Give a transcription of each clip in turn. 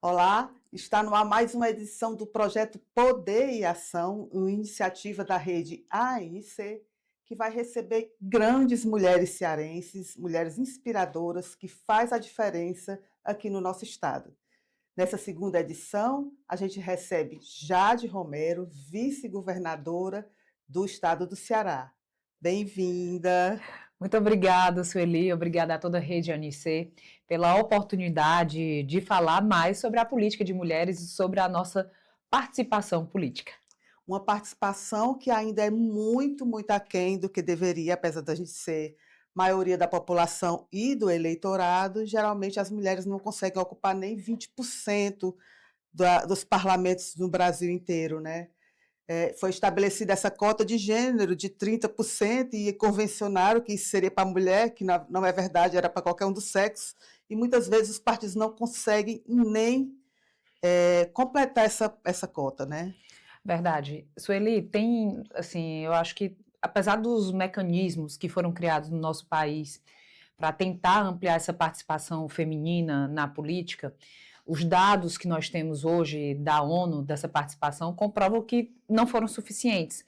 Olá, está no ar mais uma edição do projeto Poder e Ação, uma iniciativa da rede AIC, que vai receber grandes mulheres cearenses, mulheres inspiradoras que faz a diferença aqui no nosso estado. Nessa segunda edição, a gente recebe Jade Romero, vice-governadora do estado do Ceará. Bem-vinda! Muito obrigada, Sueli, obrigada a toda a Rede ANICE pela oportunidade de falar mais sobre a política de mulheres e sobre a nossa participação política. Uma participação que ainda é muito aquém do que deveria, apesar da gente ser maioria da população e do eleitorado, geralmente as mulheres não conseguem ocupar nem 20% dos parlamentos no Brasil inteiro, né? Foi estabelecida essa cota de gênero de 30% e convencionaram que isso seria para a mulher, que não é verdade, era para qualquer um dos sexos, e muitas vezes os partidos não conseguem nem completar essa cota, né? Verdade. Sueli, tem, assim, eu acho que, apesar dos mecanismos que foram criados no nosso país para tentar ampliar essa participação feminina na política, os dados que nós temos hoje da ONU, dessa participação, comprovam que não foram suficientes.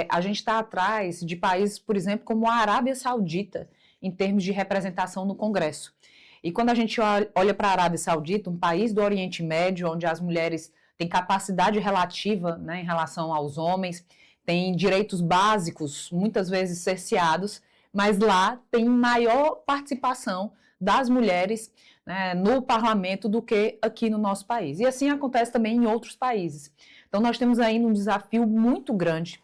A gente está atrás de países, por exemplo, como a Arábia Saudita, em termos de representação no Congresso. E quando a gente olha para a Arábia Saudita, um país do Oriente Médio, onde as mulheres têm capacidade relativa, né, em relação aos homens, têm direitos básicos, muitas vezes cerceados, mas lá tem maior participação das mulheres, né, no parlamento do que aqui no nosso país. E assim acontece também em outros países. Então nós temos ainda um desafio muito grande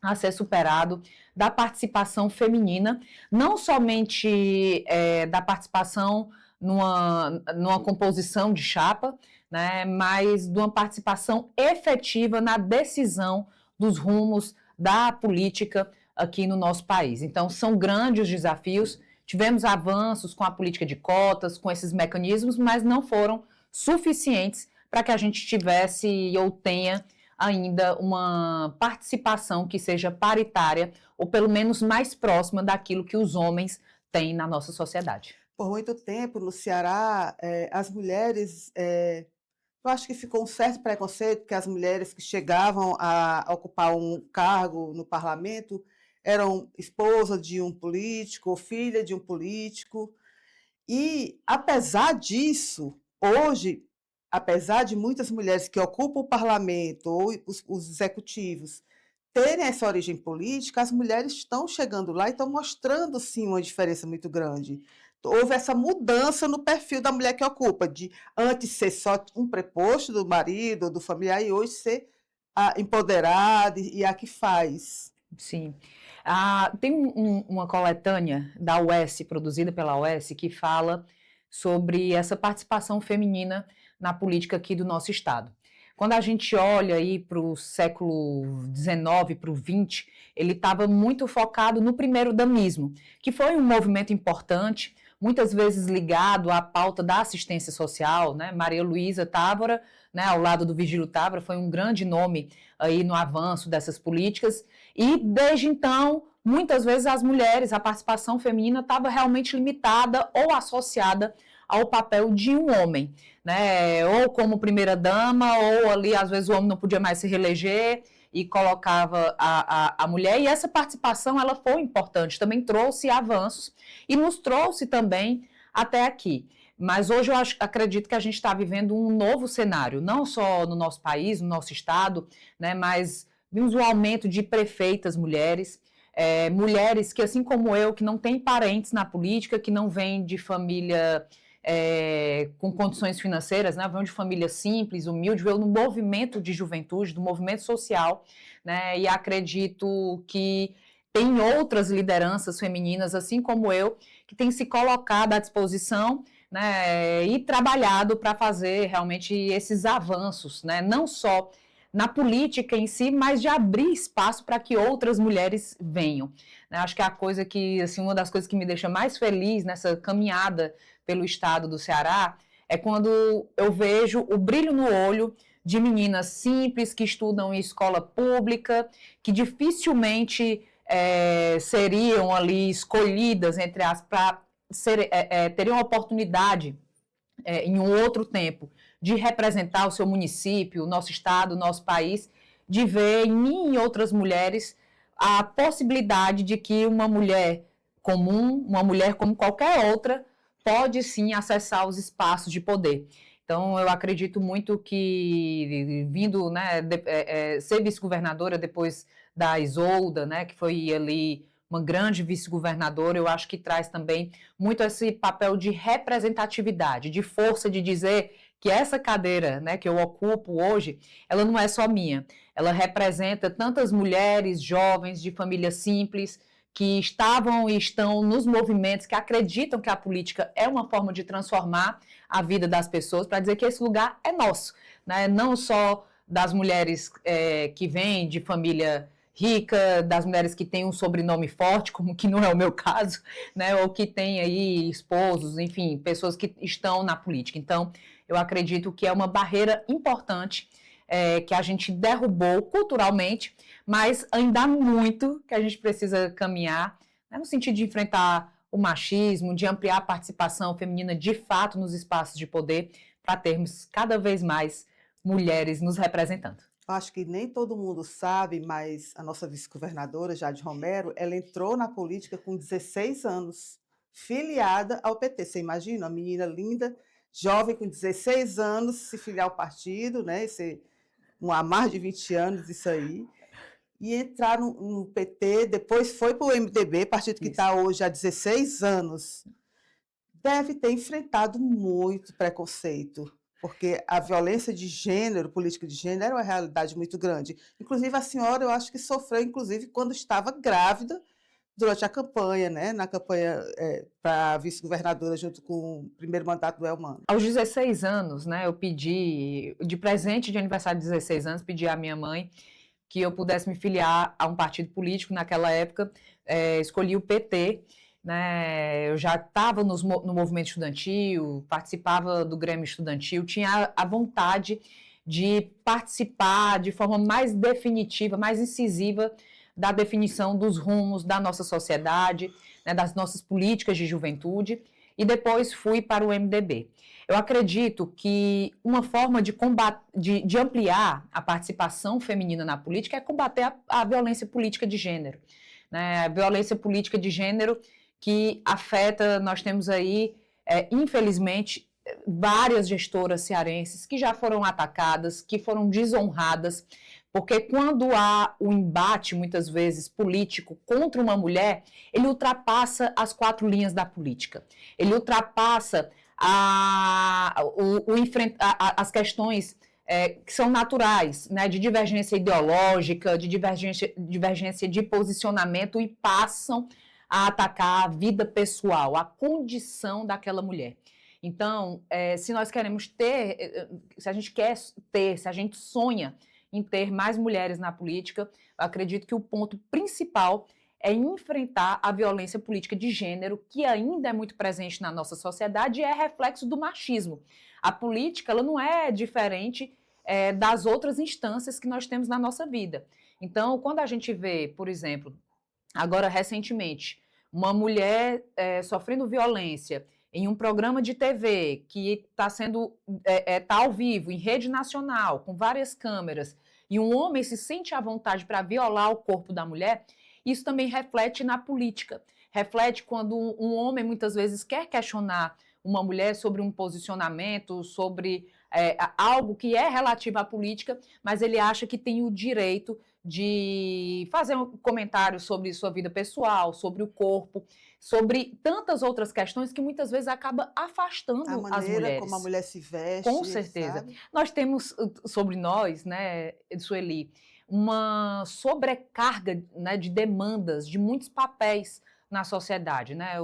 a ser superado da participação feminina, não somente da participação numa composição de chapa, né, mas de uma participação efetiva na decisão dos rumos da política aqui no nosso país. Então, são grandes os desafios. Tivemos avanços com a política de cotas, com esses mecanismos, mas não foram suficientes para que a gente tivesse ou tenha ainda uma participação que seja paritária ou pelo menos mais próxima daquilo que os homens têm na nossa sociedade. Por muito tempo, no Ceará, as mulheres, eu acho que ficou um certo preconceito que as mulheres que chegavam a ocupar um cargo no parlamento eram esposa de um político ou filha de um político. E, apesar disso, hoje, apesar de muitas mulheres que ocupam o parlamento ou os executivos terem essa origem política, as mulheres estão chegando lá e estão mostrando, sim, uma diferença muito grande. Houve essa mudança no perfil da mulher que ocupa, de antes ser só um preposto do marido, do familiar, e hoje ser a empoderada e a que faz. Sim. Tem uma coletânea da UES, produzida pela UES, que fala sobre essa participação feminina na política aqui do nosso estado. Quando a gente olha aí para o século XIX, para o XX, ele estava muito focado no primeiro damismo, que foi um movimento importante, muitas vezes ligado à pauta da assistência social, né? Maria Luísa Távora, né, ao lado do Virgílio Távora, foi um grande nome aí no avanço dessas políticas, e desde então, muitas vezes as mulheres, a participação feminina estava realmente limitada ou associada ao papel de um homem, né? Ou como primeira-dama, ou ali, às vezes, o homem não podia mais se reeleger e colocava a mulher. E essa participação ela foi importante, também trouxe avanços e nos trouxe também até aqui. Mas hoje acredito que a gente está vivendo um novo cenário, não só no nosso país, no nosso estado, né, mas vimos o aumento de prefeitas mulheres, mulheres que, assim como eu, que não têm parentes na política, que não vêm de família com condições financeiras, né, vêm de família simples, humilde, veio no movimento de juventude, do movimento social, né, e acredito que tem outras lideranças femininas, assim como eu, que têm se colocado à disposição, né, e trabalhado para fazer realmente esses avanços, né, não só na política em si, mas de abrir espaço para que outras mulheres venham. Acho que assim, uma das coisas que me deixa mais feliz nessa caminhada pelo estado do Ceará é quando eu vejo o brilho no olho de meninas simples que estudam em escola pública, que dificilmente seriam ali escolhidas para teriam a oportunidade em um outro tempo de representar o seu município, o nosso estado, o nosso país, de ver em mim e outras mulheres a possibilidade de que uma mulher comum, uma mulher como qualquer outra, pode sim acessar os espaços de poder. Então, eu acredito muito que, vindo, né, ser vice-governadora depois da Isolda, né, que foi ali uma grande vice-governadora, eu acho que traz também muito esse papel de representatividade, de força de dizer que essa cadeira, né, que eu ocupo hoje, ela não é só minha, ela representa tantas mulheres jovens de família simples que estavam e estão nos movimentos, que acreditam que a política é uma forma de transformar a vida das pessoas, para dizer que esse lugar é nosso, né? Não só das mulheres que vêm de família rica, das mulheres que têm um sobrenome forte, como que não é o meu caso, né? Ou que têm aí esposos, enfim, pessoas que estão na política. Então, eu acredito que é uma barreira importante que a gente derrubou culturalmente, mas ainda há muito que a gente precisa caminhar, né, no sentido de enfrentar o machismo, de ampliar a participação feminina de fato nos espaços de poder, para termos cada vez mais mulheres nos representando. Acho que nem todo mundo sabe, mas a nossa vice-governadora, Jade Romero, ela entrou na política com 16 anos, filiada ao PT. Você imagina, uma menina linda, jovem, com 16 anos, se filiar ao partido, né? Há mais de 20 anos isso aí, e entrar no PT, depois foi para o MDB, partido que está hoje há 16 anos. Deve ter enfrentado muito preconceito, porque a violência de gênero, política de gênero, é uma realidade muito grande. Inclusive, a senhora, eu acho que sofreu, inclusive, quando estava grávida, durante a campanha, né? Na campanha para vice-governadora, junto com o primeiro mandato do Elmano. Aos 16 anos, né, eu pedi, de presente de aniversário de 16 anos, pedi à minha mãe que eu pudesse me filiar a um partido político. Naquela época, escolhi o PT, né, eu já estava no movimento estudantil, participava do Grêmio Estudantil, tinha a vontade de participar de forma mais definitiva, mais incisiva da definição dos rumos da nossa sociedade, né, das nossas políticas de juventude, e depois fui para o MDB. Eu acredito que uma forma de ampliar a participação feminina na política é combater a violência política de gênero, né? A violência política de gênero que afeta, nós temos aí, infelizmente, várias gestoras cearenses que já foram atacadas, que foram desonradas, porque quando há o embate, muitas vezes, político contra uma mulher, ele ultrapassa as 4 linhas da política. Ele ultrapassa as questões que são naturais, né, de divergência ideológica, de divergência de posicionamento, e passam a atacar a vida pessoal, a condição daquela mulher. Então, se nós queremos ter, se a gente quer ter, se a gente sonha em ter mais mulheres na política, eu acredito que o ponto principal é enfrentar a violência política de gênero, que ainda é muito presente na nossa sociedade e é reflexo do machismo. A política, ela não é diferente das outras instâncias que nós temos na nossa vida. Então, quando a gente vê, por exemplo, agora recentemente, uma mulher sofrendo violência em um programa de TV que está tá ao vivo, em rede nacional, com várias câmeras, e um homem se sente à vontade para violar o corpo da mulher, isso também reflete na política. Reflete quando um homem, muitas vezes, quer questionar uma mulher sobre um posicionamento, sobre algo que é relativo à política, mas ele acha que tem o direito de fazer um comentário sobre sua vida pessoal, sobre o corpo, sobre tantas outras questões que muitas vezes acaba afastando as mulheres. A maneira como a mulher se veste. Com certeza. Sabe? Nós temos sobre nós, né, Sueli, uma sobrecarga, né, de demandas, de muitos papéis na sociedade, né?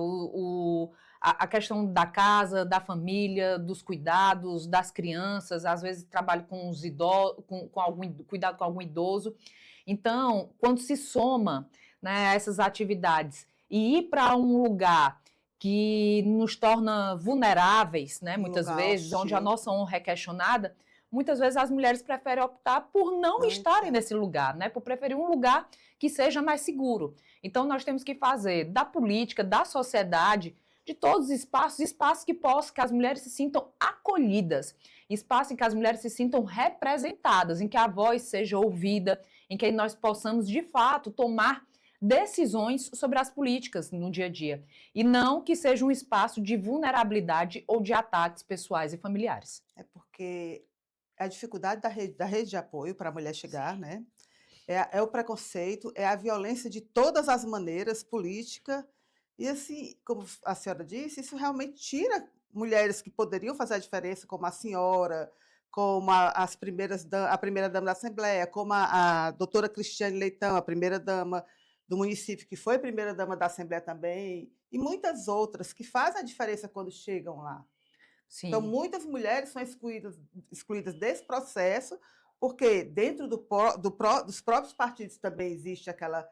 A questão da casa, da família, dos cuidados, das crianças, às vezes trabalho com os idosos, cuidado com algum idoso. Então, quando se soma, né, essas atividades e ir para um lugar que nos torna vulneráveis, né, muitas vezes, onde a nossa honra é questionada, muitas vezes as mulheres preferem optar por não estarem nesse lugar, né, por preferir um lugar que seja mais seguro. Então, nós temos que fazer da política, da sociedade, de todos os espaços que as mulheres se sintam acolhidas. espaço em que as mulheres se sintam representadas, em que a voz seja ouvida, em que nós possamos, de fato, tomar decisões sobre as políticas no dia a dia. E não que seja um espaço de vulnerabilidade ou de ataques pessoais e familiares. É porque a dificuldade da rede de apoio para a mulher chegar, Sim, né, é o preconceito, é a violência de todas as maneiras, política, e assim, como a senhora disse, isso realmente tira mulheres que poderiam fazer a diferença, como a senhora, como a primeira-dama da Assembleia, como a doutora Cristiane Leitão, a primeira-dama do município, que foi primeira-dama da Assembleia também, e muitas outras que fazem a diferença quando chegam lá. Então, sim, muitas mulheres são excluídas desse processo, porque dentro dos próprios partidos também existe aquela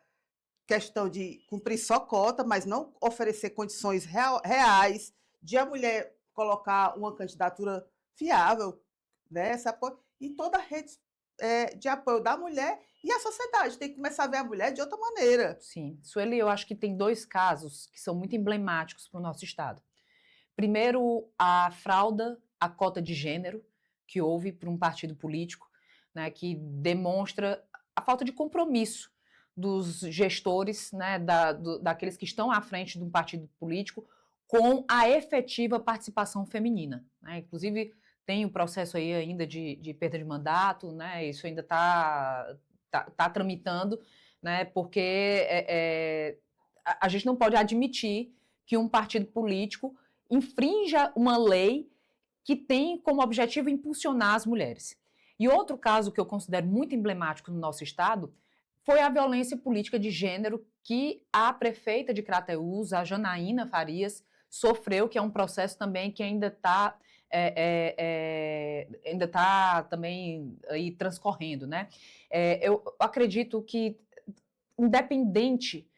questão de cumprir só cota, mas não oferecer condições reais de a mulher colocar uma candidatura viável, né? E toda a rede de apoio da mulher e a sociedade tem que começar a ver a mulher de outra maneira. sim. Sueli, eu acho que tem dois casos que são muito emblemáticos para o nosso Estado. Primeiro, a frauda à cota de gênero que houve por um partido político, né, que demonstra a falta de compromisso dos gestores, né, daqueles que estão à frente de um partido político, com a efetiva participação feminina. Né? Inclusive, tem o processo aí ainda de perda de mandato, né, isso ainda está tramitando, né, porque a gente não pode admitir que um partido político infrinja uma lei que tem como objetivo impulsionar as mulheres. E outro caso que eu considero muito emblemático no nosso estado foi a violência política de gênero que a prefeita de Crateús, a Janaína Farias, sofreu, que é um processo também que ainda está também aí transcorrendo, né? Eu acredito que, independente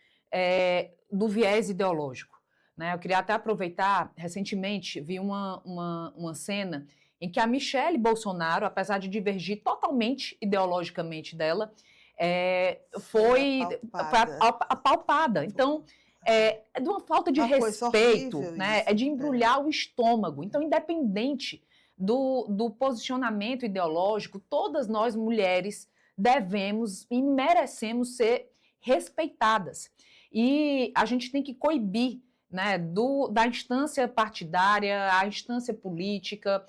do viés ideológico, né? Eu queria até aproveitar, recentemente vi uma cena em que a Michelle Bolsonaro, apesar de divergir totalmente ideologicamente dela, Foi foi apalpada. apalpada. Então, é de uma falta de Uma coisa respeito, horrível né? É isso. de É. embrulhar o estômago. Então, independente do posicionamento ideológico, todas nós mulheres devemos e merecemos ser respeitadas. E a gente tem que coibir, né, da instância partidária, a instância política,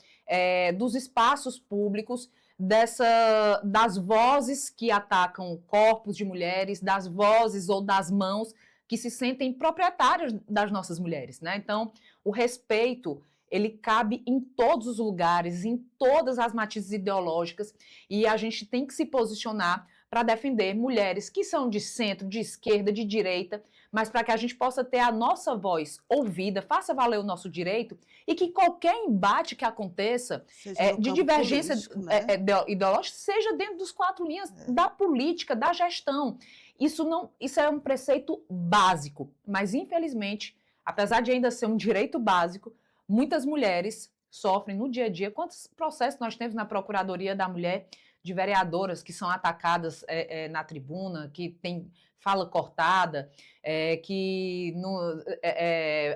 dos espaços públicos, das vozes que atacam corpos de mulheres, das vozes ou das mãos que se sentem proprietárias das nossas mulheres, né? Então, o respeito, ele cabe em todos os lugares, em todas as matizes ideológicas, e a gente tem que se posicionar para defender mulheres que são de centro, de esquerda, de direita, mas para que a gente possa ter a nossa voz ouvida, faça valer o nosso direito e que qualquer embate que aconteça Seja no de campo divergência político, né? ideológica seja dentro dos quatro linhas É. da política, da gestão. Isso é um preceito básico, mas infelizmente, apesar de ainda ser um direito básico, muitas mulheres sofrem no dia a dia. Quantos processos nós temos na Procuradoria da Mulher de vereadoras que são atacadas na tribuna, que tem fala cortada,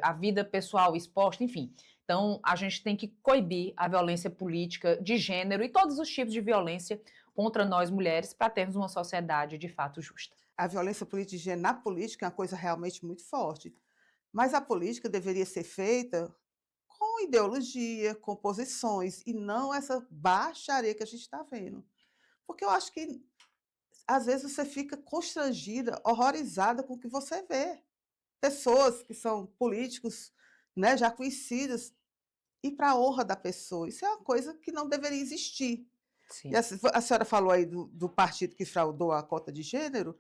a vida pessoal exposta, enfim. Então, a gente tem que coibir a violência política de gênero e todos os tipos de violência contra nós mulheres para termos uma sociedade de fato justa. A violência política de gênero na política é uma coisa realmente muito forte. Mas a política deveria ser feita com ideologia, com posições, e não essa baixaria que a gente está vendo. Porque eu acho que, às vezes, você fica constrangida, horrorizada com o que você vê. Pessoas que são políticos, né, já conhecidas, e para a honra da pessoa. Isso é uma coisa que não deveria existir. E Sim, a senhora falou aí do partido que fraudou a cota de gênero.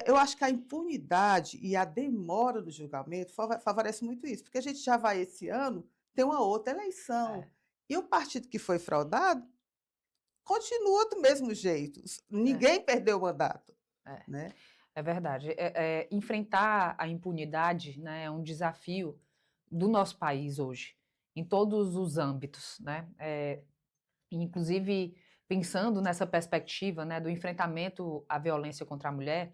Eu acho que a impunidade e a demora do julgamento favorece muito isso, porque a gente já vai esse ano ter uma outra eleição. é, E o partido que foi fraudado continua do mesmo jeito. é, Ninguém perdeu o mandato, é. né? É verdade. Enfrentar a impunidade, né, é um desafio do nosso país hoje, em todos os âmbitos, né? Inclusive, pensando nessa perspectiva, né, do enfrentamento à violência contra a mulher,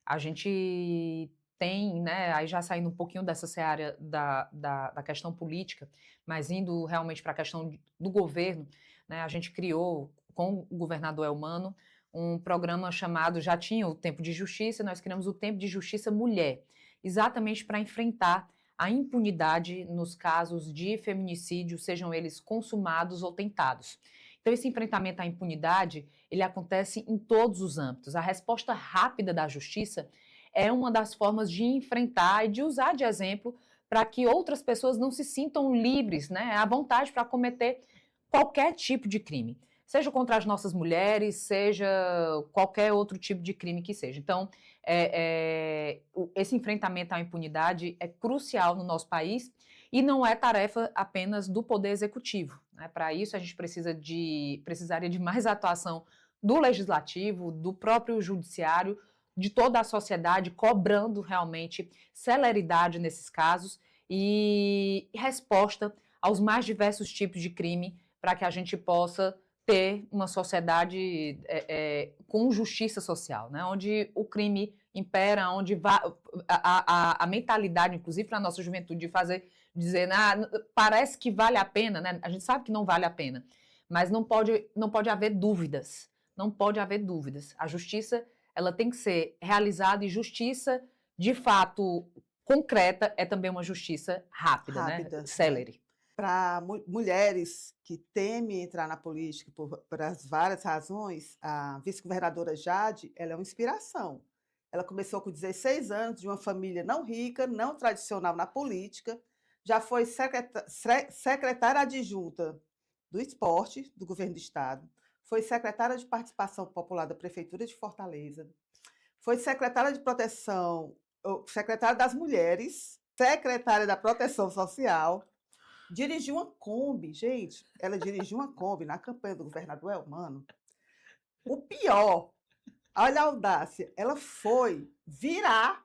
a gente tem, né, aí já saindo um pouquinho dessa seara da questão política, mas indo realmente para a questão do governo, né, a gente criou, com o governador Elmano, um programa chamado, já tinha o Tempo de Justiça, nós criamos o Tempo de Justiça Mulher, exatamente para enfrentar a impunidade nos casos de feminicídio, sejam eles consumados ou tentados. Então, esse enfrentamento à impunidade, ele acontece em todos os âmbitos. A resposta rápida da justiça é uma das formas de enfrentar e de usar de exemplo para que outras pessoas não se sintam livres, né, à vontade para cometer qualquer tipo de crime, seja contra as nossas mulheres, seja qualquer outro tipo de crime que seja. Então, esse enfrentamento à impunidade é crucial no nosso país e não é tarefa apenas do Poder Executivo, né? Para isso, a gente precisaria de mais atuação do Legislativo, do próprio Judiciário, de toda a sociedade, cobrando realmente celeridade nesses casos e resposta aos mais diversos tipos de crime para que a gente possa ter uma sociedade com justiça social, né? Onde o crime impera, onde a mentalidade, inclusive para a nossa juventude, de dizer, parece que vale a pena, né? A gente sabe que não vale a pena, mas não pode haver dúvidas, não pode haver dúvidas. A justiça, ela tem que ser realizada e justiça, de fato, concreta, é também uma justiça rápida, né? Rápida, né? Célere. Para mulheres que temem entrar na política por as várias razões, a vice-governadora Jade, ela é uma inspiração. Ela começou com 16 anos, de uma família não rica, não tradicional na política, já foi secretária adjunta do esporte do governo do estado, foi secretária de participação popular da prefeitura de Fortaleza, foi secretária de proteção, secretária das mulheres, secretária da proteção social, dirigiu uma Kombi, gente, ela dirigiu uma Kombi na campanha do governador Elmano. O pior, olha a audácia, ela foi virar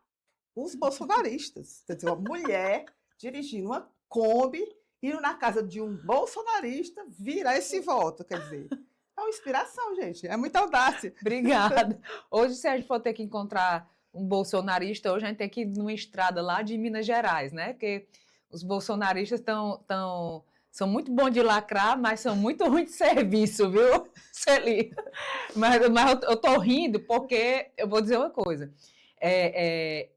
os bolsonaristas. Quer dizer, uma mulher dirigindo uma Kombi, indo na casa de um bolsonarista, virar esse voto. Quer dizer, é uma inspiração, gente, é muita audácia. Obrigada. Hoje, se a gente for ter que encontrar um bolsonarista, hoje a gente tem que ir numa estrada lá de Minas Gerais, né? Porque os bolsonaristas são muito bons de lacrar, mas são muito ruins de serviço, viu, Celi? Mas eu tô rindo porque eu vou dizer uma coisa. É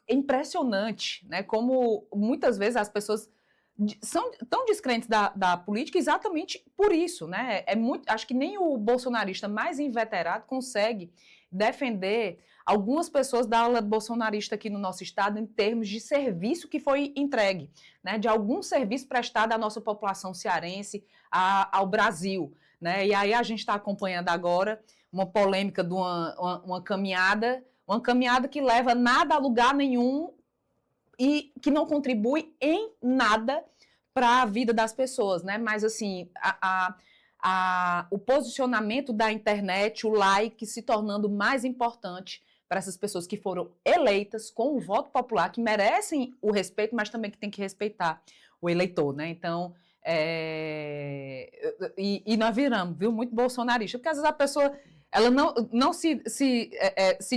impressionante, né? Como muitas vezes as pessoas são tão descrentes da política exatamente por isso, né? Acho que nem o bolsonarista mais inveterado consegue defender algumas pessoas da ala bolsonarista aqui no nosso estado em termos de serviço que foi entregue, né? De algum serviço prestado à nossa população cearense, ao Brasil, né? E aí a gente está acompanhando agora uma polêmica de uma caminhada que leva nada a lugar nenhum e que não contribui em nada para a vida das pessoas, né? Mas, assim, o posicionamento da internet, o like se tornando mais importante para essas pessoas que foram eleitas com o voto popular, que merecem o respeito, mas também que tem que respeitar o eleitor, né? Então, e nós viramos, viu, muito bolsonarista, porque às vezes a pessoa ela não se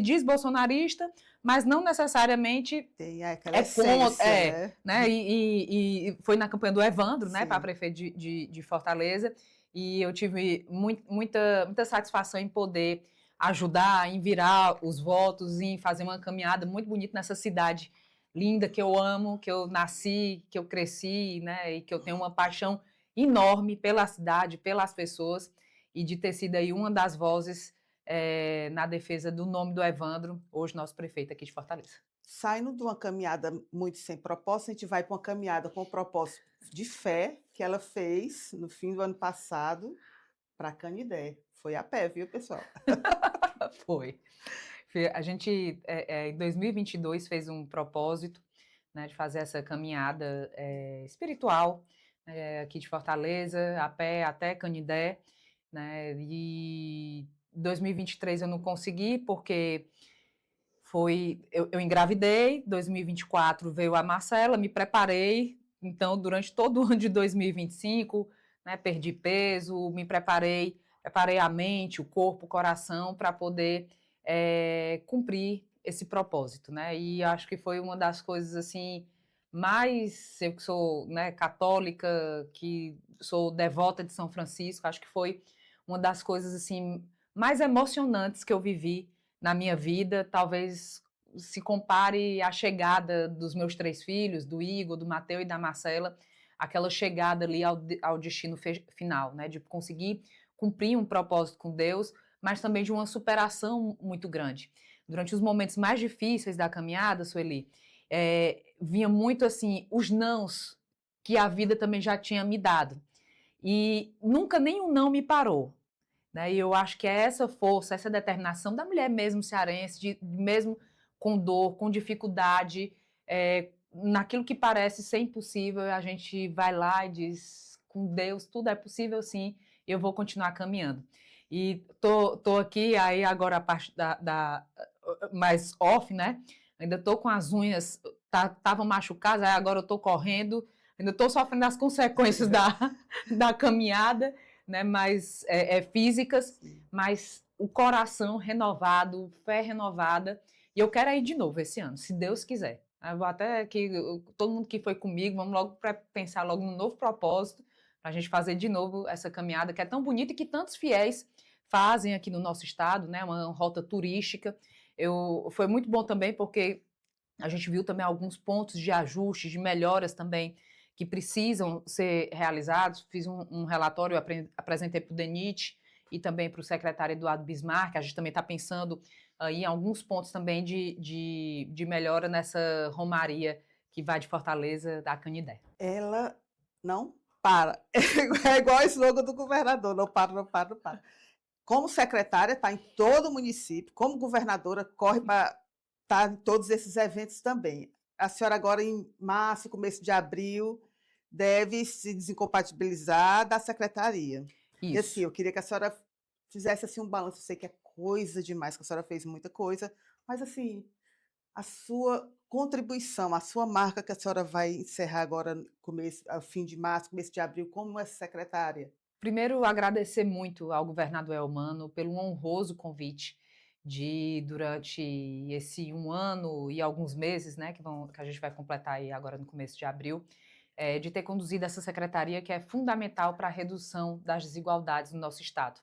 diz bolsonarista, mas não necessariamente tem aquela contra, essência, né? E foi na campanha do Evandro, né, para Sim. prefeito de Fortaleza, e eu tive muita satisfação em poder ajudar, em virar os votos, em fazer uma caminhada muito bonita nessa cidade linda que eu amo, que eu nasci, que eu cresci, né, e que eu tenho uma paixão enorme pela cidade, pelas pessoas, e de ter sido aí uma das vozes na defesa do nome do Evandro, hoje nosso prefeito aqui de Fortaleza. Saindo de uma caminhada muito sem propósito, a gente vai para uma caminhada com o propósito de fé que ela fez no fim do ano passado para Canidé. Foi a pé, viu, pessoal? Foi. A gente, em 2022, fez um propósito, né, de fazer essa caminhada espiritual aqui de Fortaleza, a pé até Canidé, né, e em 2023 eu não consegui porque eu engravidei, 2024 veio a Marcela, me preparei, então durante todo o ano de 2025, né, perdi peso, me preparei a mente, o corpo, o coração para poder cumprir esse propósito, né? E acho que foi uma das coisas assim mais, eu que sou, né, católica, que sou devota de São Francisco, acho que foi uma das coisas assim mais emocionantes que eu vivi na minha vida, talvez se compare à chegada dos meus 3 filhos, do Igor, do Mateu e da Marcela, aquela chegada ali ao destino final, né, de conseguir cumprir um propósito com Deus, mas também de uma superação muito grande. Durante os momentos mais difíceis da caminhada, Sueli, vinha muito assim, os nãos que a vida também já tinha me dado. E nunca nenhum não me parou. Né? E eu acho que é essa força, essa determinação da mulher mesmo cearense, mesmo com dor, com dificuldade, naquilo que parece ser impossível, a gente vai lá e diz, com Deus tudo é possível sim, eu vou continuar caminhando. E tô aqui, aí agora a parte da mais off, né? Ainda tô com as unhas, estavam machucadas, aí agora eu tô correndo, ainda tô sofrendo as consequências da caminhada, né, mais físicas, Sim. mas o coração renovado, fé renovada, e eu quero ir de novo esse ano, se Deus quiser. Eu vou até que todo mundo que foi comigo, vamos logo pensar logo no novo propósito, para a gente fazer de novo essa caminhada que é tão bonita e que tantos fiéis fazem aqui no nosso estado, né, uma rota turística. Foi muito bom também porque a gente viu também alguns pontos de ajuste, de melhoras também que precisam ser realizados. Fiz um relatório, apresentei para o DENIT e também para o secretário Eduardo Bismarck. A gente também está pensando em alguns pontos também de melhora nessa romaria que vai de Fortaleza da Canidé. Ela não para. É igual o slogan do governador, não para, não para, não para. Como secretária, está em todo o município, como governadora, corre para estar em todos esses eventos também. A senhora agora, em março, começo de abril, deve se desincompatibilizar da secretaria. E assim, Isso. eu queria que a senhora fizesse assim, um balanço. Eu sei que é coisa demais, que a senhora fez muita coisa, mas assim, a sua contribuição, a sua marca que a senhora vai encerrar agora, começo, ao fim de março, começo de abril, como essa secretária. Primeiro, agradecer muito ao governador Elmano pelo honroso convite de, durante esse um ano e alguns meses, né, que a gente vai completar aí agora no começo de abril, de ter conduzido essa secretaria que é fundamental para a redução das desigualdades no nosso estado.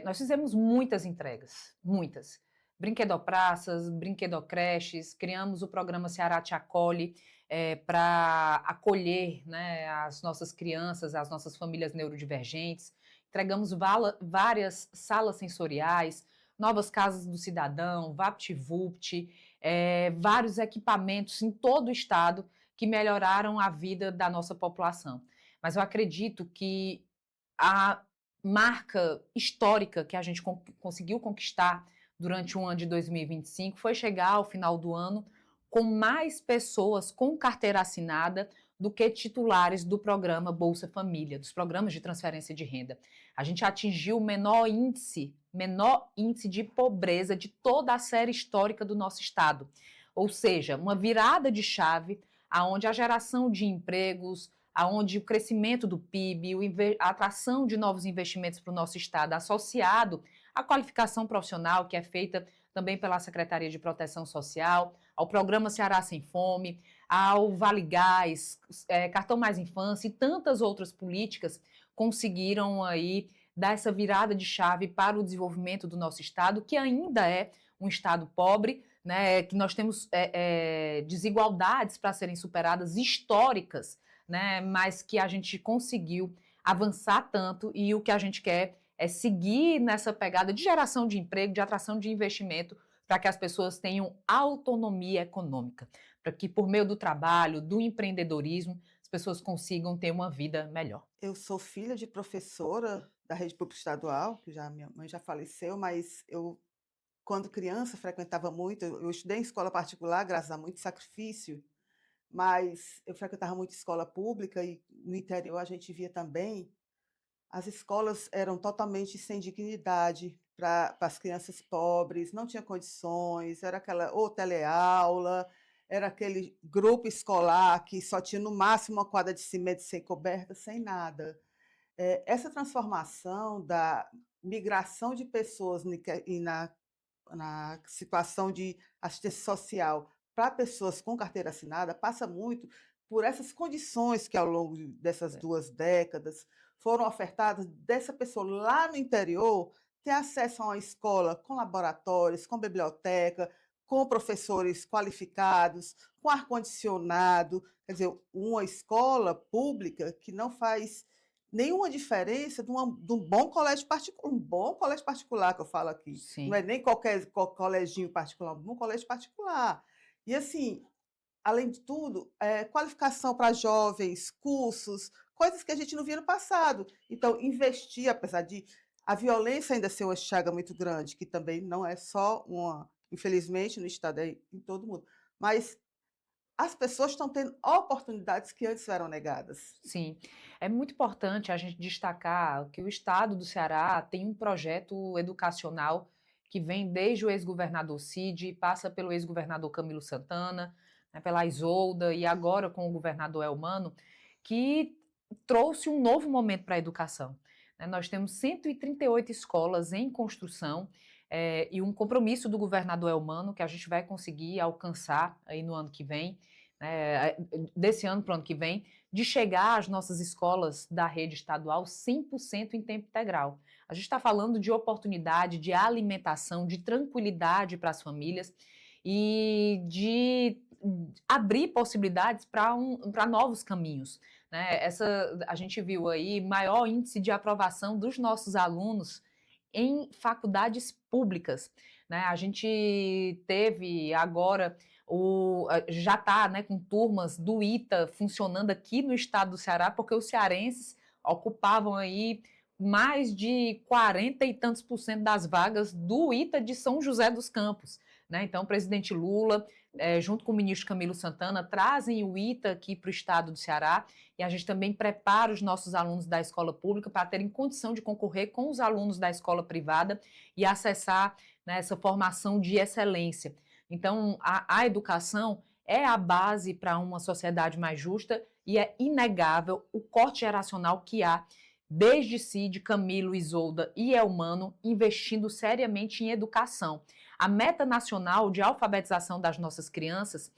Nós fizemos muitas entregas, muitas. Brinquedopraças, brinquedocreches, criamos o programa Ceará Te Acolhe para acolher, né, as nossas crianças, as nossas famílias neurodivergentes. Entregamos várias salas sensoriais, novas casas do cidadão, VaptVupt, vários equipamentos em todo o estado que melhoraram a vida da nossa população. Mas eu acredito que a marca histórica que a gente conseguiu conquistar durante o ano de 2025 foi chegar ao final do ano com mais pessoas com carteira assinada do que titulares do programa Bolsa Família, dos programas de transferência de renda. A gente atingiu o menor índice de pobreza de toda a série histórica do nosso estado. Ou seja, uma virada de chave aonde a geração de empregos, aonde o crescimento do PIB, a atração de novos investimentos para o nosso estado, associado à qualificação profissional que é feita também pela Secretaria de Proteção Social, ao Programa Ceará Sem Fome, ao Vale Gás, Cartão Mais Infância e tantas outras políticas conseguiram aí dar essa virada de chave para o desenvolvimento do nosso estado, que ainda é um estado pobre, né, que nós temos desigualdades para serem superadas históricas, né, mas que a gente conseguiu avançar tanto e o que a gente quer é seguir nessa pegada de geração de emprego, de atração de investimento, para que as pessoas tenham autonomia econômica, para que por meio do trabalho, do empreendedorismo, as pessoas consigam ter uma vida melhor. Eu sou filha de professora da rede pública estadual, que já minha mãe já faleceu, mas eu, quando criança, frequentava muito. Eu estudei em escola particular, graças a muito sacrifício, mas eu frequentava muito escola pública e no interior a gente via também. As escolas eram totalmente sem dignidade para as crianças pobres, não tinha condições, era aquela ou teleaula, era aquele grupo escolar que só tinha no máximo uma quadra de cimento sem coberta, sem nada. Essa transformação da migração de pessoas na situação de assistência social para pessoas com carteira assinada passa muito por essas condições que, ao longo dessas É. 2 décadas, foram ofertadas dessa pessoa lá no interior ter acesso a uma escola com laboratórios, com biblioteca, com professores qualificados, com ar-condicionado, quer dizer, uma escola pública que não faz nenhuma diferença de um bom colégio particular, um bom colégio particular que eu falo aqui. Não Sim. é nem qualquer coleginho particular, um bom colégio particular. E assim, além de tudo, qualificação para jovens, cursos, coisas que a gente não via no passado. Então, investir, apesar de a violência ainda ser uma chaga muito grande, que também não é só uma, infelizmente, no estado, é em todo mundo, mas as pessoas estão tendo oportunidades que antes eram negadas. Sim, é muito importante a gente destacar que o estado do Ceará tem um projeto educacional que vem desde o ex-governador Cid, passa pelo ex-governador Camilo Santana, né, pela Isolda e agora com o governador Elmano, que trouxe um novo momento para a educação. Né? Nós temos 138 escolas em construção e um compromisso do governador Elmano que a gente vai conseguir alcançar aí no ano que vem, né, desse ano para o ano que vem, de chegar às nossas escolas da rede estadual 100% em tempo integral. A gente está falando de oportunidade, de alimentação, de tranquilidade para as famílias e de abrir possibilidades para novos caminhos. Né? A gente viu aí maior índice de aprovação dos nossos alunos em faculdades públicas. Né? A gente teve agora já está, né, com turmas do ITA funcionando aqui no estado do Ceará, porque os cearenses ocupavam aí mais de 40 e tantos por cento das vagas do ITA de São José dos Campos. Né? Então, o presidente Lula, junto com o ministro Camilo Santana, trazem o ITA aqui para o estado do Ceará e a gente também prepara os nossos alunos da escola pública para terem condição de concorrer com os alunos da escola privada e acessar, né, essa formação de excelência. Então, a educação é a base para uma sociedade mais justa e é inegável o corte geracional que há desde Cid, Camilo, Isolda e Elmano investindo seriamente em educação. A meta nacional de alfabetização das nossas crianças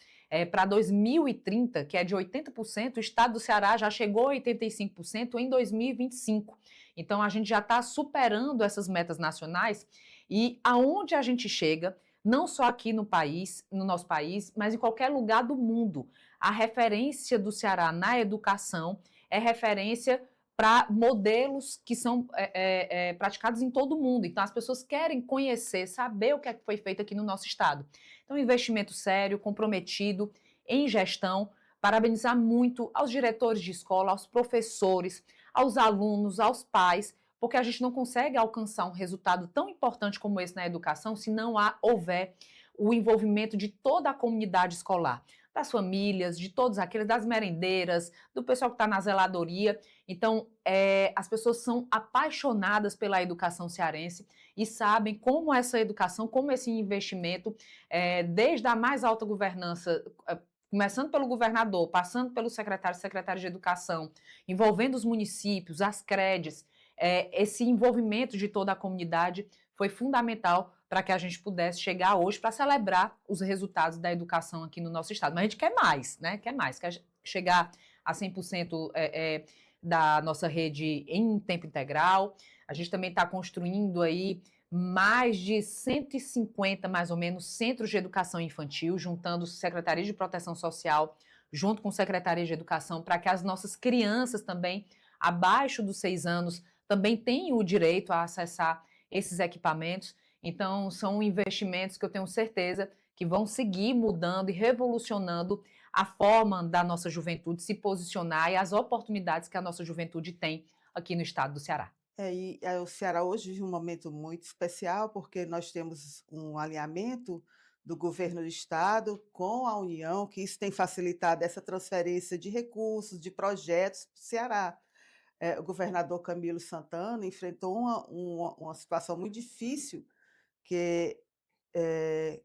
para 2030, que é de 80%, o estado do Ceará já chegou a 85% em 2025. Então, a gente já está superando essas metas nacionais e aonde a gente chega, não só aqui no país, no nosso país, mas em qualquer lugar do mundo. A referência do Ceará na educação é referência para modelos que são praticados em todo o mundo. Então, as pessoas querem conhecer, saber o que é que foi feito aqui no nosso estado. Então, investimento sério, comprometido em gestão. Parabenizar muito aos diretores de escola, aos professores, aos alunos, aos pais, porque a gente não consegue alcançar um resultado tão importante como esse na educação se não houver o envolvimento de toda a comunidade escolar, das famílias, de todos aqueles, das merendeiras, do pessoal que está na zeladoria. Então, as pessoas são apaixonadas pela educação cearense e sabem como essa educação, como esse investimento, desde a mais alta governança, começando pelo governador, passando pelo secretário e secretária de educação, envolvendo os municípios, as credes, esse envolvimento de toda a comunidade foi fundamental para que a gente pudesse chegar hoje para celebrar os resultados da educação aqui no nosso estado. Mas a gente quer mais, né? Quer chegar a 100% da nossa rede em tempo integral. A gente também está construindo aí mais de 150, mais ou menos, centros de educação infantil, juntando Secretaria de Proteção Social junto com Secretaria de Educação, para que as nossas crianças também, abaixo dos 6 anos, também tenham o direito a acessar esses equipamentos. Então, são investimentos que eu tenho certeza que vão seguir mudando e revolucionando a forma da nossa juventude se posicionar e as oportunidades que a nossa juventude tem aqui no estado do Ceará. O Ceará hoje vive um momento muito especial, porque nós temos um alinhamento do governo do estado com a União, que isso tem facilitado essa transferência de recursos, de projetos para o Ceará. O governador Camilo Santana enfrentou uma situação muito difícil, que,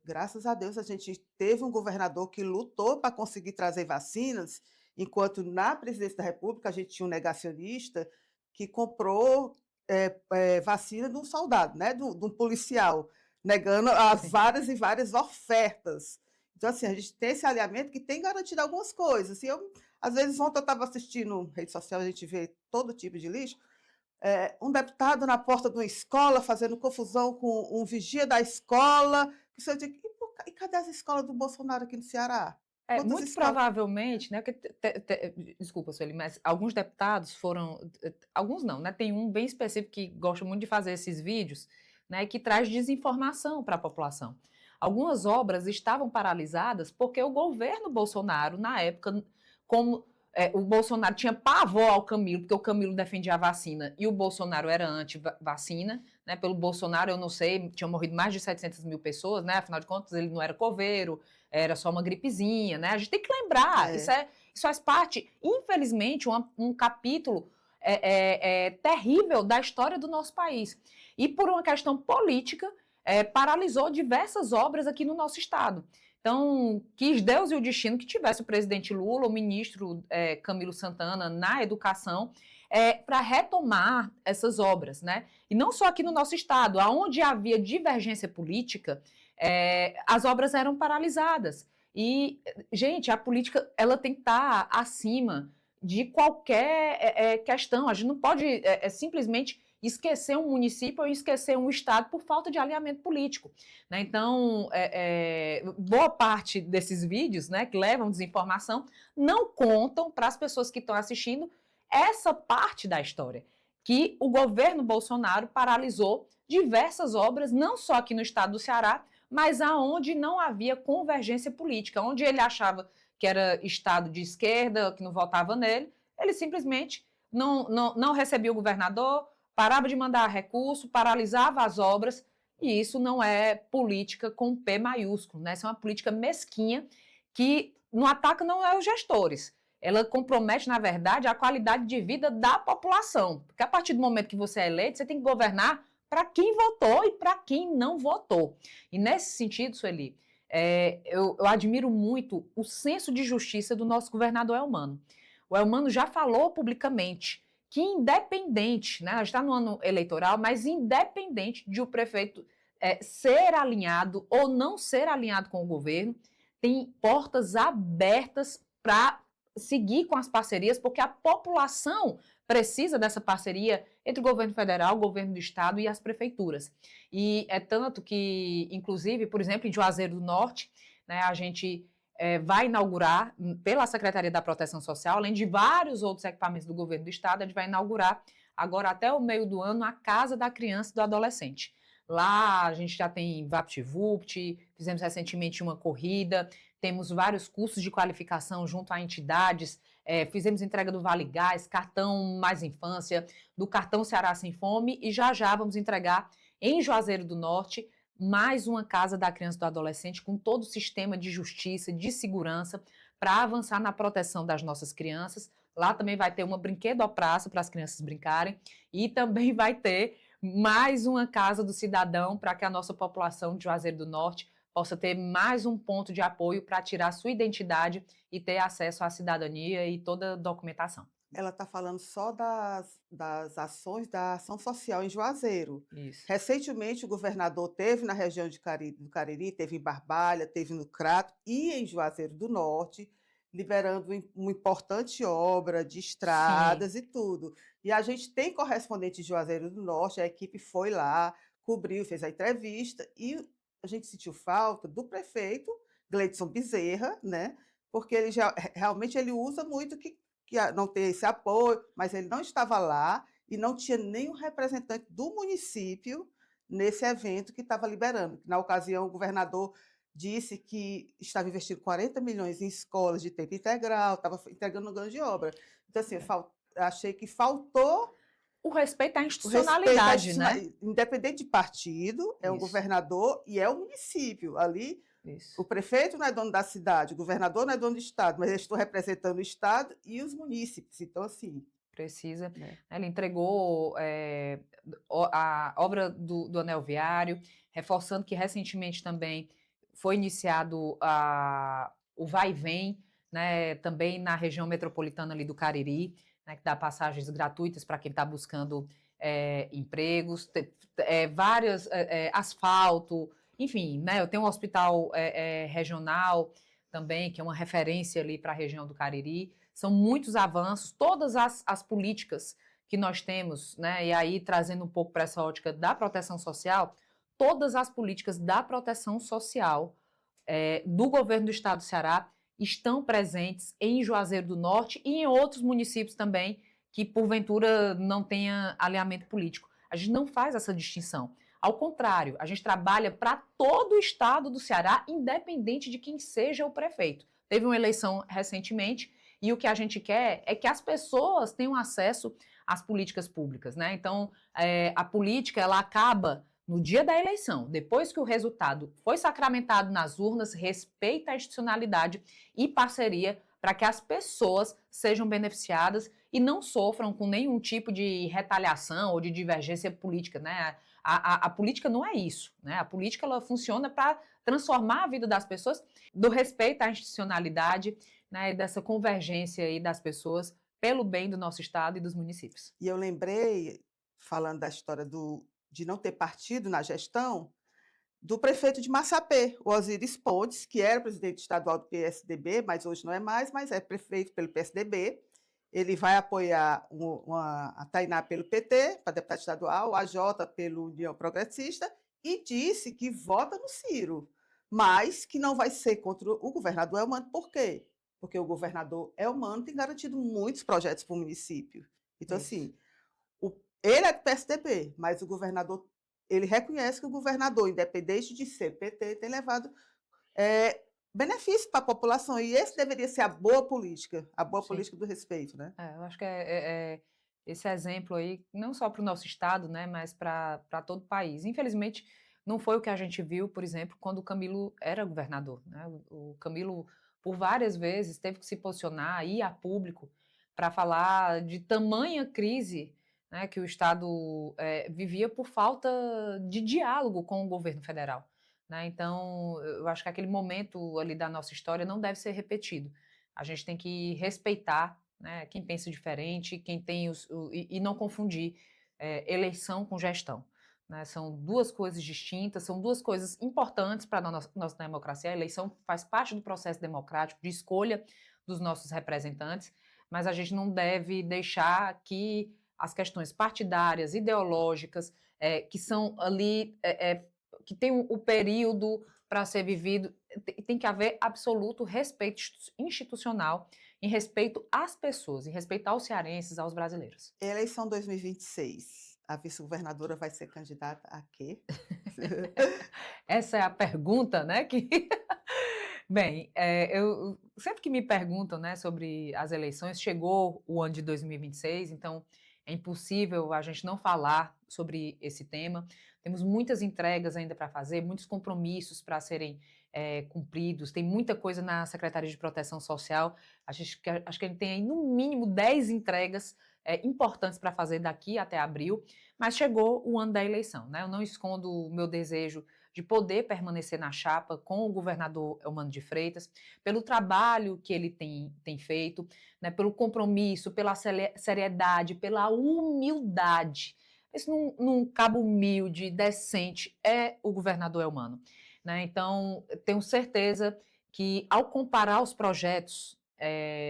graças a Deus, a gente teve um governador que lutou para conseguir trazer vacinas, enquanto na presidência da República a gente tinha um negacionista que comprou vacina de um soldado, né, de um policial. negando as Sim. várias e várias ofertas. Então, assim, a gente tem esse alinhamento que tem garantido algumas coisas. E eu, às vezes, ontem eu estava assistindo rede social, a gente vê todo tipo de lixo, um deputado na porta de uma escola fazendo confusão com um vigia da escola. Que você diz, e cadê as escolas do Bolsonaro aqui no Ceará? Quantas Muito escolas? provavelmente, né, desculpa, Sueli, mas alguns deputados foram, alguns não, né, tem um bem específico que gosta muito de fazer esses vídeos, né, que traz desinformação para a população. Algumas obras estavam paralisadas porque o governo Bolsonaro, na época, como o Bolsonaro tinha pavor ao Camilo, porque o Camilo defendia a vacina e o Bolsonaro era anti-vacina, né, pelo Bolsonaro, eu não sei, tinham morrido mais de 700 mil pessoas, né, afinal de contas ele não era coveiro, era só uma gripezinha, né? A gente tem que lembrar, É, isso faz parte, infelizmente, um capítulo terrível da história do nosso país. E por uma questão política, paralisou diversas obras aqui no nosso estado. Então, quis Deus e o destino que tivesse o presidente Lula, o ministro Camilo Santana na educação, para retomar essas obras, né? E não só aqui no nosso estado, aonde havia divergência política, as obras eram paralisadas. E, gente, a política ela tem que estar acima de qualquer questão. A gente não pode simplesmente esquecer um município ou esquecer um estado por falta de alinhamento político. Né? Então, boa parte desses vídeos, né, que levam desinformação não contam para as pessoas que estão assistindo essa parte da história, que o governo Bolsonaro paralisou diversas obras, não só aqui no estado do Ceará, mas aonde não havia convergência política, onde ele achava que era Estado de esquerda, que não votava nele, ele simplesmente não recebia o governador, parava de mandar recurso, paralisava as obras, e isso não é política com P maiúsculo, né? Isso é uma política mesquinha que não ataca não é os gestores, ela compromete, na verdade, a qualidade de vida da população, porque a partir do momento que você é eleito, você tem que governar para quem votou e para quem não votou. E nesse sentido, Sueli, eu admiro muito o senso de justiça do nosso governador Elmano. O Elmano já falou publicamente que independente, né, está no ano eleitoral, mas independente de o prefeito ser alinhado ou não ser alinhado com o governo, tem portas abertas para seguir com as parcerias, porque a população precisa dessa parceria entre o governo federal, o governo do estado e as prefeituras. E é tanto que, inclusive, por exemplo, em Juazeiro do Norte, né, a gente vai inaugurar, pela Secretaria da Proteção Social, além de vários outros equipamentos do governo do estado, a gente vai inaugurar agora até o meio do ano a Casa da Criança e do Adolescente. Lá a gente já tem VaptVupt, fizemos recentemente uma corrida, temos vários cursos de qualificação junto a entidades, fizemos entrega do Vale Gás, cartão Mais Infância, do cartão Ceará Sem Fome e já vamos entregar em Juazeiro do Norte mais uma casa da criança e do adolescente com todo o sistema de justiça, de segurança, para avançar na proteção das nossas crianças. Lá também vai ter uma brinquedopraça para as crianças brincarem e também vai ter mais uma casa do cidadão para que a nossa população de Juazeiro do Norte possa ter mais um ponto de apoio para tirar sua identidade e ter acesso à cidadania e toda a documentação. ela está falando só das ações da ação social em Juazeiro. Isso. Recentemente, o governador teve na região do Cariri, teve em Barbalha, teve no Crato e em Juazeiro do Norte, liberando uma importante obra de Sim. estradas e tudo. E a gente tem correspondente de Juazeiro do Norte, a equipe foi lá, cobriu, fez a entrevista e a gente sentiu falta do prefeito Gleidson Bezerra, né? Porque ele já realmente ele usa muito que não ter esse apoio, mas ele não estava lá e não tinha nenhum representante do município nesse evento que estava liberando. Na ocasião, o governador disse que estava investindo 40 milhões em escolas de tempo integral, estava entregando um grande de obra. Então, assim, achei que faltou O respeito à o respeito à institucionalidade, né? independente de partido, é o Isso, governador e é o município. Ali isso. o prefeito não é dono da cidade, o governador não é dono do estado, mas eu estou representando o estado e os munícipes. Então, assim, Precisa. né? Ele entregou a obra do anel viário, reforçando que recentemente também foi iniciado o vai e vem, né, também na região metropolitana ali do Cariri, né, que dá passagens gratuitas para quem está buscando empregos, várias asfalto, Enfim, né, eu tenho um hospital regional também, que é uma referência ali para a região do Cariri. São muitos avanços, todas as políticas que nós temos, né, e aí trazendo um pouco para essa ótica da proteção social, todas as políticas da proteção social do governo do estado do Ceará estão presentes em Juazeiro do Norte e em outros municípios também que, porventura, não tenha alinhamento político. A gente não faz essa distinção. Ao contrário, a gente trabalha para todo o estado do Ceará, independente de quem seja o prefeito. Teve uma eleição recentemente e o que a gente quer é que as pessoas tenham acesso às políticas públicas, né? Então, a política, ela acaba no dia da eleição, depois que o resultado foi sacramentado nas urnas, respeita a institucionalidade e parceria para que as pessoas sejam beneficiadas e não sofram com nenhum tipo de retaliação ou de divergência política, né? A política não é isso, né? A política, ela funciona para transformar a vida das pessoas, do respeito à institucionalidade, né, e dessa convergência aí das pessoas pelo bem do nosso estado e dos municípios. E eu lembrei, falando da história de não ter partido na gestão, do prefeito de Massapê, o Osíris Pontes, que era presidente estadual do PSDB, mas hoje não é mais, mas é prefeito pelo PSDB. Ele vai apoiar a Tainá pelo PT, para deputado estadual, a Jota pelo União Progressista, e disse que vota no Ciro, mas que não vai ser contra o governador Elmano. Por quê? Porque o governador Elmano tem garantido muitos projetos para o município. Então, Isso. assim, ele é do PSDB, mas o governador, ele reconhece que o governador, independente de ser PT, tem levado benefício para a população. E esse deveria ser a boa Sim. política do respeito, né? Eu acho que esse exemplo aí, não só para o nosso estado, né, mas para todo o país. Infelizmente, não foi o que a gente viu, por exemplo, quando o Camilo era governador, né? O Camilo, por várias vezes, teve que se posicionar, ir a público, para falar de tamanha crise, né, que o estado vivia por falta de diálogo com o governo federal, né? Então, eu acho que aquele momento ali da nossa história não deve ser repetido. A gente tem que respeitar, né, quem pensa diferente, quem tem e não confundir eleição com gestão. Né? São duas coisas distintas, são duas coisas importantes para a nossa democracia. A eleição faz parte do processo democrático de escolha dos nossos representantes, mas a gente não deve deixar que as questões partidárias, ideológicas, que são ali, que tem o período para ser vivido, tem que haver absoluto respeito institucional em respeito às pessoas, em respeito aos cearenses, aos brasileiros. Eleição 2026. A vice-governadora vai ser candidata a quê? Essa é a pergunta, né? Bem, eu sempre que me perguntam, né, sobre as eleições, chegou o ano de 2026, então é impossível a gente não falar sobre esse tema. Temos muitas entregas ainda para fazer, muitos compromissos para serem cumpridos, tem muita coisa na Secretaria de Proteção Social. Acho que a gente tem aí, no mínimo 10 entregas importantes para fazer daqui até abril, mas chegou o ano da eleição, né? Eu não escondo o meu desejo de poder permanecer na chapa com o governador Eumano de Freitas, pelo trabalho que ele tem feito, né, pelo compromisso, pela seriedade, pela humildade. Esse num cabo humilde, decente, é o governador Eumano. Né? Então, tenho certeza que, ao comparar os projetos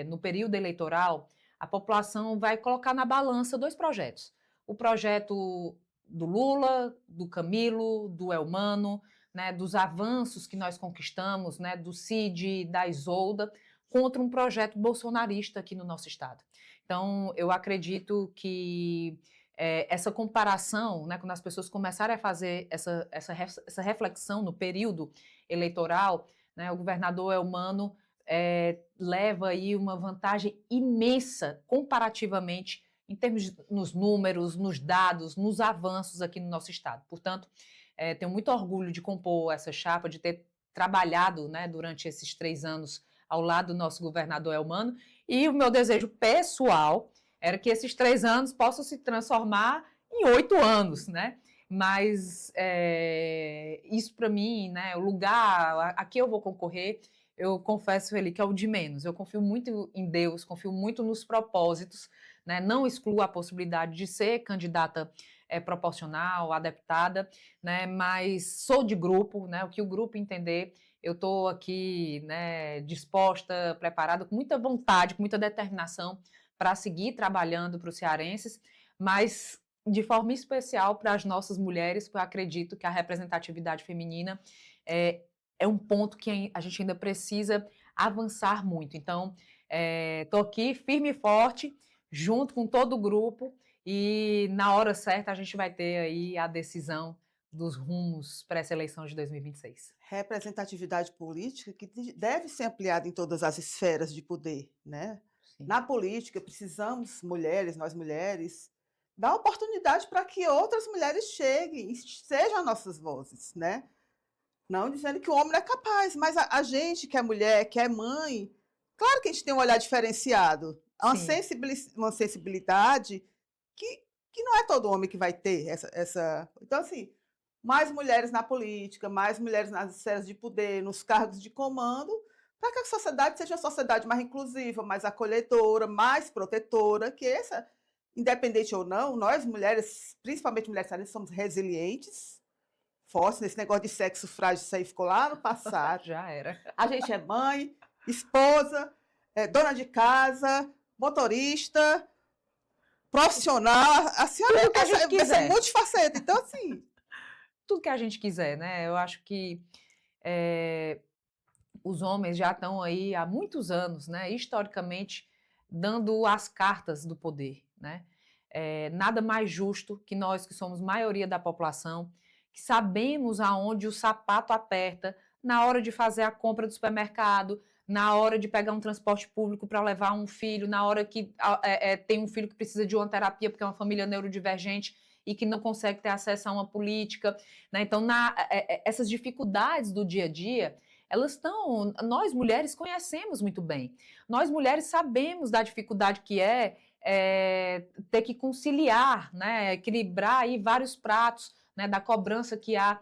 no período eleitoral, a população vai colocar na balança dois projetos. O projeto do Lula, do Camilo, do Elmano, né, dos avanços que nós conquistamos, né, do Cid, da Isolda, contra um projeto bolsonarista aqui no nosso estado. Então, eu acredito que essa comparação, né, quando as pessoas começarem a fazer essa reflexão no período eleitoral, né, o governador Elmano leva aí uma vantagem imensa comparativamente em termos nos números, nos dados, nos avanços aqui no nosso estado. Portanto, tenho muito orgulho de compor essa chapa, de ter trabalhado, né, durante esses 3 anos ao lado do nosso governador Elmano, e o meu desejo pessoal era que esses 3 anos possam se transformar em 8 anos, né? Mas isso para mim, né, o lugar a que eu vou concorrer, eu confesso, Eli, que é o de menos. Eu confio muito em Deus, confio muito nos propósitos, né? Não excluo a possibilidade de ser candidata proporcional, adaptada, né, mas sou de grupo, né, o que o grupo entender, eu estou aqui, né, disposta, preparada, com muita vontade, com muita determinação para seguir trabalhando para os cearenses, mas de forma especial para as nossas mulheres, porque eu acredito que a representatividade feminina é, é um ponto que a gente ainda precisa avançar muito. Então, estou aqui firme e forte, junto com todo o grupo, e na hora certa a gente vai ter aí a decisão dos rumos para essa eleição de 2026. Representatividade política que deve ser ampliada em todas as esferas de poder, né? Sim, Na política, precisamos, mulheres, nós mulheres, dar oportunidade para que outras mulheres cheguem e sejam nossas vozes, né? Não dizendo que o homem não é capaz, mas a gente que é mulher, que é mãe, claro que a gente tem um olhar diferenciado, sim, uma sensibilidade que não é todo homem que vai ter essa. Então, assim, mais mulheres na política, mais mulheres nas esferas de poder, nos cargos de comando, para que a sociedade seja uma sociedade mais inclusiva, mais acolhedora, mais protetora, que essa, independente ou não, nós mulheres, principalmente mulheres cearenses, somos resilientes, fortes nesse negócio de sexo frágil, isso aí ficou lá no passado. já era. A gente é mãe, esposa, dona de casa, motorista, profissional. A senhora Tudo que a gente vai ser quiser, multifaceta. Então, assim, tudo que a gente quiser, né? Eu acho que os homens já estão aí há muitos anos, né, historicamente, dando as cartas do poder, né? Nada mais justo que nós que somos maioria da população, que sabemos aonde o sapato aperta na hora de fazer a compra do supermercado, na hora de pegar um transporte público para levar um filho, na hora que tem um filho que precisa de uma terapia porque é uma família neurodivergente e que não consegue ter acesso a uma política, né? Então, essas dificuldades do dia a dia, elas estão. Nós mulheres conhecemos muito bem. Nós mulheres sabemos da dificuldade que ter que conciliar, né, equilibrar aí vários pratos, né, da cobrança que há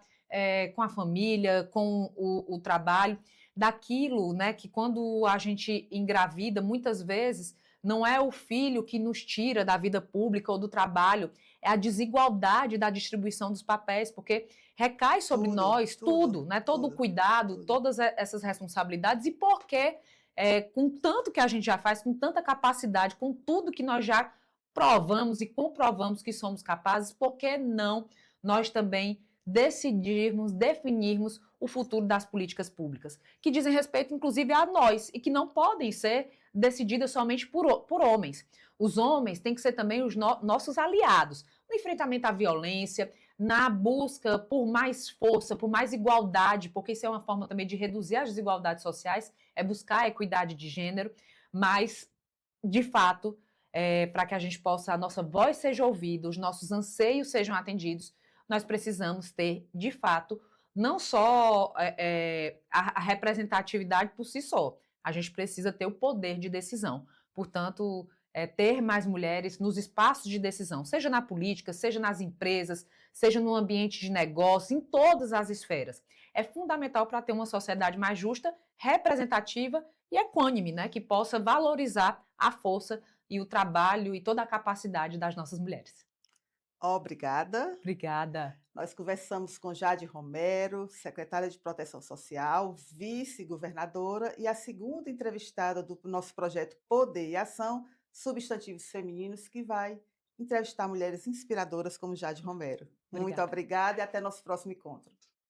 com a família, com o trabalho, daquilo, né, que quando a gente engravida, muitas vezes não é o filho que nos tira da vida pública ou do trabalho, é a desigualdade da distribuição dos papéis, porque recai sobre tudo, nós tudo, tudo, né? Todo o tudo, cuidado, tudo. todas essas responsabilidades, e porque, com tanto que a gente já faz, com tanta capacidade, com tudo que nós já provamos e comprovamos que somos capazes, por que não nós também decidirmos, definirmos o futuro das políticas públicas, que dizem respeito, inclusive, a nós e que não podem ser decididas somente por homens. Os homens têm que ser também os nossos aliados no enfrentamento à violência, na busca por mais força, por mais igualdade, porque isso é uma forma também de reduzir as desigualdades sociais, é buscar a equidade de gênero, mas, de fato, para que a gente possa, a nossa voz seja ouvida, os nossos anseios sejam atendidos, nós precisamos ter, de fato, não só a representatividade por si só, a gente precisa ter o poder de decisão. Portanto, ter mais mulheres nos espaços de decisão, seja na política, seja nas empresas, seja no ambiente de negócio, em todas as esferas. É fundamental para ter uma sociedade mais justa, representativa e equânime, né, que possa valorizar a força e o trabalho e toda a capacidade das nossas mulheres. Obrigada. Obrigada. Nós conversamos com Jade Romero, secretária de Proteção Social, vice-governadora e a segunda entrevistada do nosso projeto Poder e Ação, Substantivos Femininos, que vai entrevistar mulheres inspiradoras como Jade Romero. Muito Obrigada. obrigada e até nosso próximo encontro.